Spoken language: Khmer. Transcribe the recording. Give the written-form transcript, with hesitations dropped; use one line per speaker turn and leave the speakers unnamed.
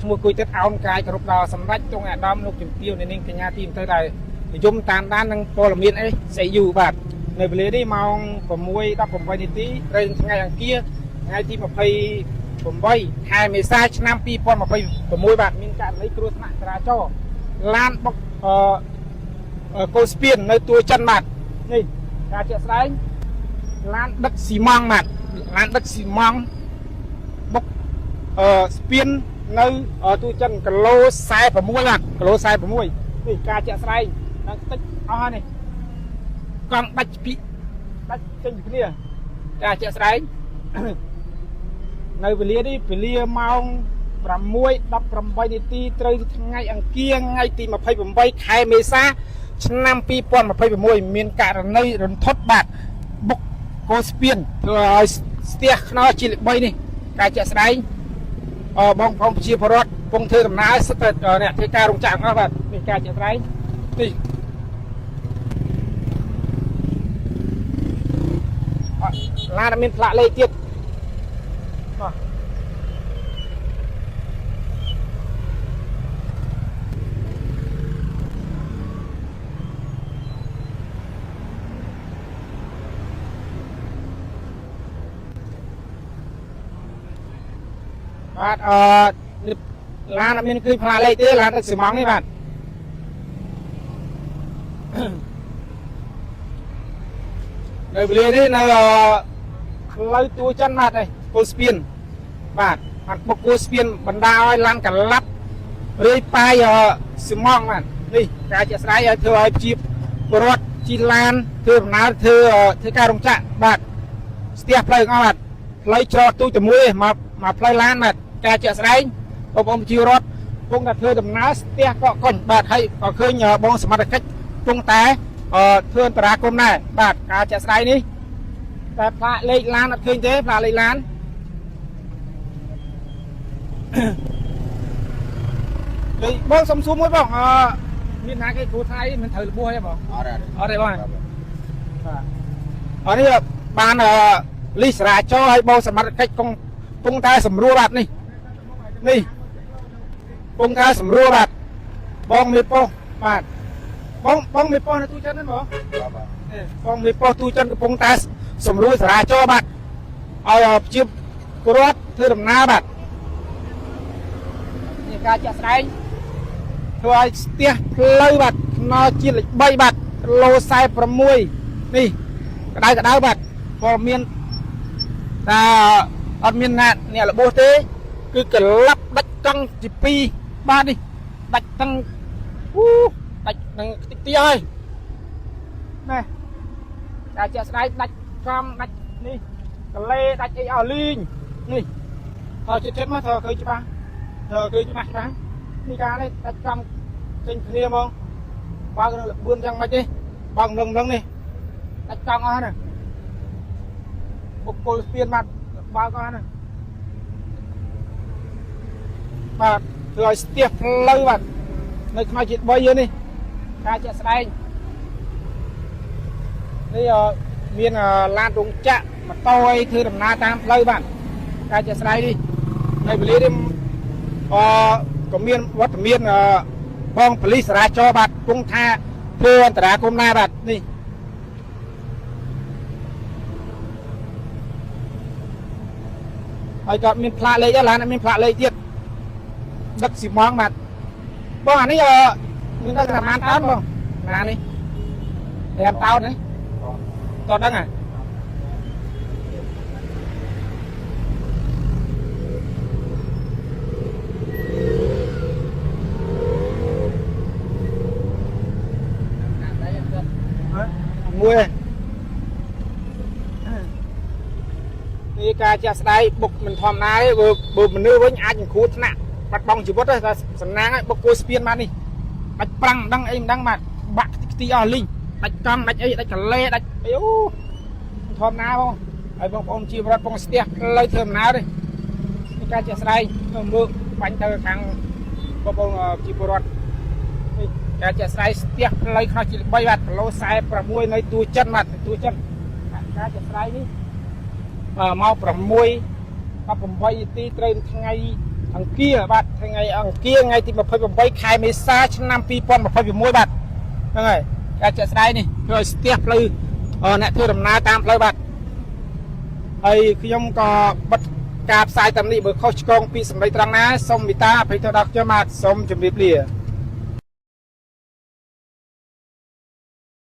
ឈ្មោះគួយទឹកអោនកាយគ្រប់ដល់សម្រាប់ទងអាដាមលោកជំទាវនាងកញ្ញាទីទៅដែរនិយមតាមដាននឹងព័ត៌មានអីស្អីយូបាទនៅវេលានេះម៉ោង 6:18 នាទីត្រូវថ្ងៃអង្គារថ្ងៃទី 28 ខែមេសាឆ្នាំ 2026 បាទមានករណីគ្រោះថ្នាក់ចរាចរណ៍ឡានបុកកូស្ពាននៅទួលចិនបាទនេះការជាក់ស្ដែងឡានដឹកស៊ីម៉ង់បាទឡានដឹកស៊ីម៉ង់បុកស្ពាននៅទួលចិនគីឡូ46បាទគីឡូ46នេះការជាក់ស្ដែងដល់តិចអស់ហើយនេះកង់ដាច់ពីដាច់ចេញពីគ្នាការជាក់ស្ដែងនៅវេលានេះវេលាម៉ោង 6:18 នាទីត្រូវថ្ងៃអង្គារថ្ងៃទី 28 ខែមេសាឆ្នាំ 2026 មានករណីរន្ធត់បាទបុកកូស្ពានធ្វើឲ្យស្ទះខ្នល់ជាលេខ 3 នេះការជាក់ស្ដែងបងប្អូនប្រជាពលរដ្ឋកំពុងធ្វើដំណើរសិតតែអ្នកធ្វើការរោងចក្រអស់បាទនេះការជាក់ស្ដែងនេះឡានមានផ្លាកលេខទៀតបាទឡានមានគឺផ្លាកលេខទេឡានទឹកស៊ីម៉ង់នេះបាទនៅវេលានេះនៅផ្លូវទួលចិនបាទនេះកូស្ពានបាទបាត់បុកកូស្ពានបណ្ដាឲ្យឡានកលាប់រាយប៉ាយស៊ីម៉ង់បាទនេះការជាក់ស្ដែងឲ្យធ្វើឲ្យជាពលរដ្ឋជិះឡានធ្វើដំណើរធ្វើការរោងចក្របាទស្ទះផ្លូវអស់បាទផ្លូវច្រកទូចតែមួយមកផ្លូវឡានបាទការជាក់ស្ដែងបងប្អូនប្រជាពលរដ្ឋកំពុងតែធ្វើដំណើរស្ទះកកកុញបាទហើយក៏ឃើញបងសមត្ថកិច្ចកំពុងតែធ្វើអន្តរាគមន៍ដែរបាទការជាក់ស្ដែងនេះតែផ្លាកលេខឡានអត់ឃើញទេផ្លាកលេខឡានបងសុំសួរមួយបងមានណាគេគ្រូថៃមិនត្រូវរបួសទេបងអត់ទេបងបាទនេះបានលីសរាចរឲ្យបងសមត្ថកិច្ចកំពុងតែសម្រួលបាទនេះកំពុងតែសម្រួលបាទបងមេប៉ុស្តិ៍បាទបងមេប៉ុស្តិ៍នៅទូចិនហ្នឹងបងបងមេប៉ុស្តិ៍ទូចិនកំពុងតែសម្រួលចរាចរណ៍បាទឲ្យប្រជាពលរដ្ឋធ្វើដំណើរបាទនេះការចាក់ស្ដែងធ្វើឲ្យស្ទះផ្លូវបាទថ្នល់ជាតិលេខ 3 បាទគីឡូ46នេះក្តៅបាទព័ត៌មានថាអត់មានអ្នករបួសទេគឺកលាប់ដាច់កង់ទី 2 បាទនេះដាច់ទាំងដាច់នឹងតិចទៀតហើយណែការជាក់ស្ដែងដាច់កង់ដាច់នេះកលេដាច់អីអស់លីងនេះថតចិត្តមកថតឃើញច្បាស់នេះការនេះដាច់កង់ចេញគ្នាហ្មងបើកលបឿនយ៉ាងម៉េចទេបើកលឹងនេះដាច់កង់អស់ណាបុកគោលស្ពានបាទបើកអស់ណាបាទធ្វើឲ្យស្ទះផ្លូវបាទនៅខ្មៅជាតិ 3 យើងនេះការជាក់ស្ដែងនេះមានឡានរោងចក្រម៉ូតូអីធ្វើដំណើរតាមផ្លូវបាទការជាក់ស្ដែងនេះនៅវេលានេះក៏មានវត្តមានបងប៉ូលីសចរាចរណ៍បាទកំពុងថាធ្វើអន្តរាគមន៍ដែរបាទនេះហើយក៏មានផ្លាកលេខដែរឡានមានផ្លាកលេខទៀតដឹកស៊ីម៉ង់បាទបងអានេះមានដឹកប្រហែលតោនបងឡាននេះ5តោននេះតោះដឹងហ៎មួយនេះការចាក់ស្ដាយបុកមិនធម្មតាទេបើមនុស្សវិញអាចនឹងគ្រោះថ្នាក់បាត់បង់ជីវិតតែសំណាងឲ្យបុកគួរស្ពានបាទនេះដាច់ប្រាំងមិនដឹងអីមិនដឹងបាទបាក់ខ្ទីអស់លីងដាច់កង់ដាច់អីដាច់កលេដាច់អីអូធម្មតាបងហើយបងប្អូនជីវរដ្ឋបងស្ទះផ្លូវធ្វើដំណើរទេនេះការចាក់ស្ដាយមើលបាញ់ទៅខាងបងប្អូនជីវរដ្ឋនេះការចាក់ស្ដាយស្ទះផ្លូវខ្នោះជា3បាទគីឡូ46នៅទួលចិនបាទទួលចិនការចាក់ស្ដាយនេះមក6:18 នាទីត្រូវថ្ងៃ អង្គាបាទថ្ងៃអង្គាថ្ងៃទី28ខែមេសាឆ្នាំ2026បាទហ្នឹងហើយការចាក់ស្ដាយនេះធ្វើឲ្យស្ទះផ្លូវអ្នកធ្វើដំណើរតាមផ្លូវបាទហើយខ្ញុំក៏បិទការផ្សាយតាមនេះបើខុសឆ្គងពីសម្ដីត្រង់ណាសូមមេត្តាអភ័យទោសដល់ខ្ញុំបាទសូមជម្រាបលា